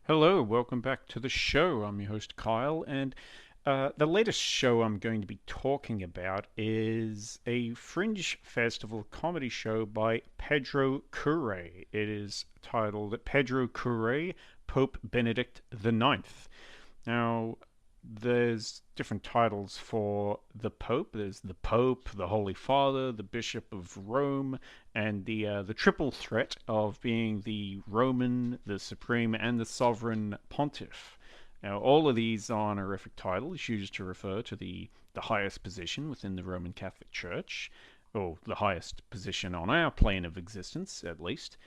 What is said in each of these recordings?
Hello, welcome back to the show. I'm your host Kyle, and the latest show I'm going to be talking about is a Fringe Festival comedy show by Pedro Cooray. It is titled Pedro Cooray, Pope Benedict the Ninth. Now, there's different titles for the Pope. There's the Pope, the Holy Father, the Bishop of Rome, and the triple threat of being the Roman, the Supreme, and the Sovereign Pontiff. Now, all of these are honorific titles used to refer to the highest position within the Roman Catholic Church, or the highest position on our plane of existence, at least.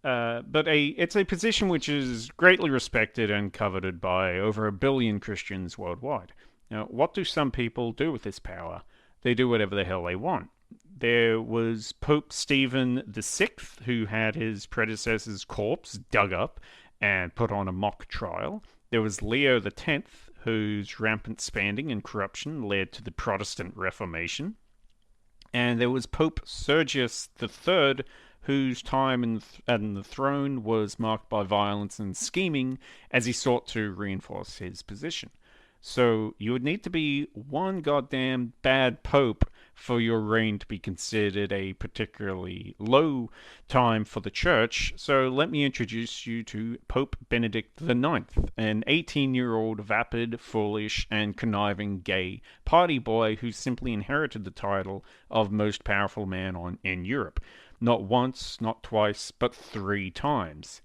But it's a position which is greatly respected and coveted by over 1 billion Christians worldwide. Now, what do some people do with this power? They do whatever the hell they want. There was Pope Stephen VI, who had his predecessor's corpse dug up and put on a mock trial. There was Leo X, whose rampant spending and corruption led to the Protestant Reformation. And there was Pope Sergius III, whose time in the throne was marked by violence and scheming as he sought to reinforce his position. So you would need to be one goddamn bad pope for your reign to be considered a particularly low time for the church. So let me introduce you to Pope Benedict the Ninth, an 18-year-old vapid, foolish, and conniving gay party boy who simply inherited the title of most powerful man in Europe. Not once, not twice, but 3 times.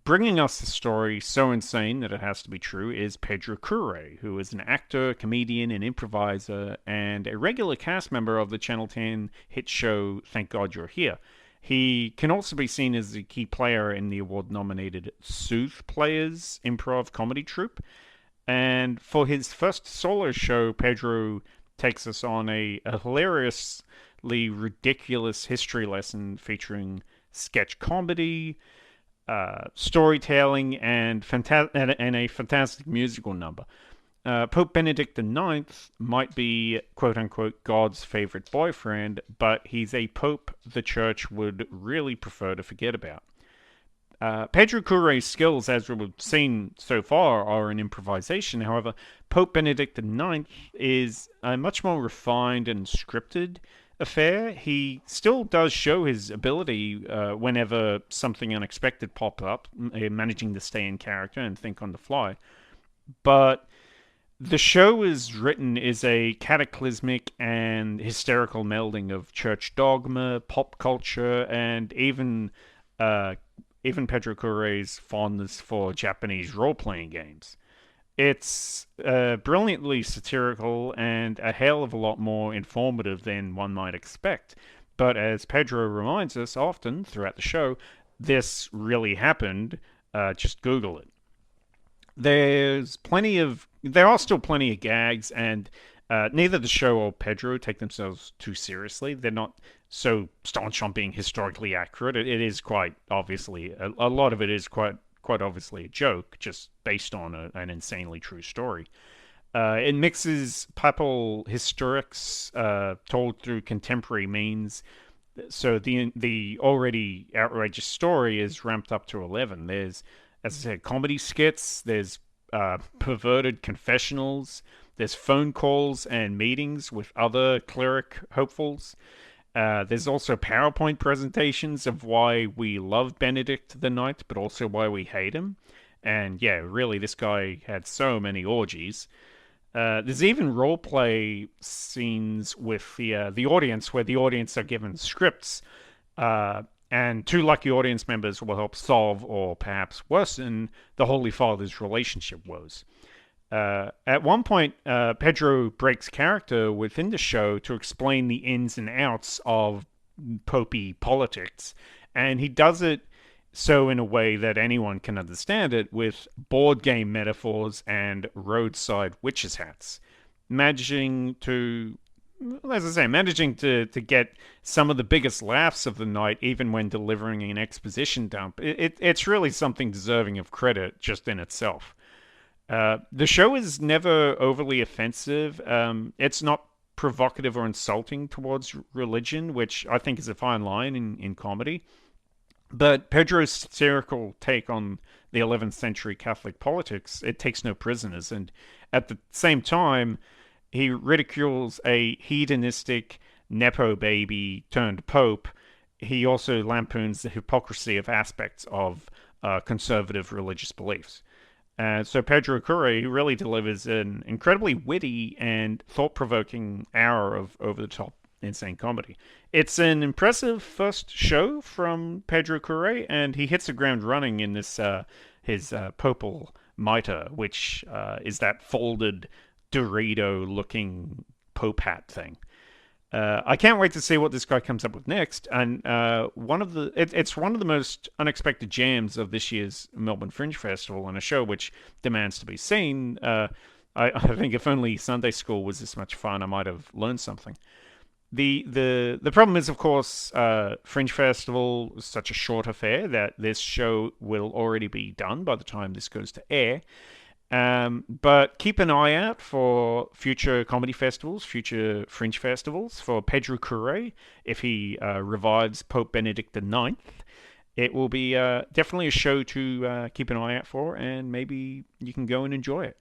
Bringing us the story so insane that it has to be true is Pedro Cooray, who is an actor, comedian, and improviser, and a regular cast member of the Channel 10 hit show Thank God You're Here. He can also be seen as a key player in the award-nominated Sooth Players improv comedy troupe. And for his first solo show, Pedro takes us on a hilariously ridiculous history lesson featuring sketch comedy, storytelling, and a fantastic musical number. Pope Benedict IX might be, quote unquote, God's favorite boyfriend, but he's a pope the church would really prefer to forget about. Pedro Couray's skills, as we've seen so far, are in improvisation. However, Pope Benedict IX is a much more refined and scripted affair. He still does show his ability whenever something unexpected pops up, managing to stay in character and think on the fly. But the show is a cataclysmic and hysterical melding of church dogma, pop culture, and even Pedro Couray's fondness for Japanese role-playing games. It's brilliantly satirical and a hell of a lot more informative than one might expect. But as Pedro reminds us often throughout the show, this really happened. Just Google it. There are still plenty of gags, and neither the show or Pedro take themselves too seriously. They're not so staunch on being historically accurate. It is quite obviously a lot of it is quite obviously a joke, just based on an insanely true story. It mixes papal historics told through contemporary means, so the already outrageous story is ramped up to 11. There's, as I said, comedy skits. There's perverted confessionals. There's phone calls and meetings with other cleric hopefuls. There's also PowerPoint presentations of why we love Benedict the Ninth, but also why we hate him. And yeah, really, this guy had so many orgies. There's even roleplay scenes with the audience, where the audience are given scripts, and 2 lucky audience members will help solve or perhaps worsen the Holy Father's relationship woes. At one point, Pedro breaks character within the show to explain the ins and outs of popey politics, and he does it so in a way that anyone can understand it, with board game metaphors and roadside witches' hats, managing to get some of the biggest laughs of the night, even when delivering an exposition dump. It's really something deserving of credit just in itself. The show is never overly offensive. It's not provocative or insulting towards religion, which I think is a fine line in comedy. But Pedro's satirical take on the 11th century Catholic politics, it takes no prisoners. And at the same time, he ridicules a hedonistic Nepo baby turned Pope. He also lampoons the hypocrisy of aspects of conservative religious beliefs. So Pedro Cooray really delivers an incredibly witty and thought-provoking hour of over-the-top insane comedy. It's an impressive first show from Pedro Cooray, and he hits the ground running in this his Popal mitre, which is that folded Dorito-looking Pope hat thing. I can't wait to see what this guy comes up with next. And it's one of the most unexpected jams of this year's Melbourne Fringe Festival, and a show which demands to be seen. I think if only Sunday school was this much fun, I might have learned something. The problem is, of course, Fringe Festival is such a short affair that this show will already be done by the time this goes to air. But keep an eye out for future comedy festivals, future Fringe festivals for Pedro Cooray if he revives Pope Benedict the Ninth. It will be definitely a show to keep an eye out for, and maybe you can go and enjoy it.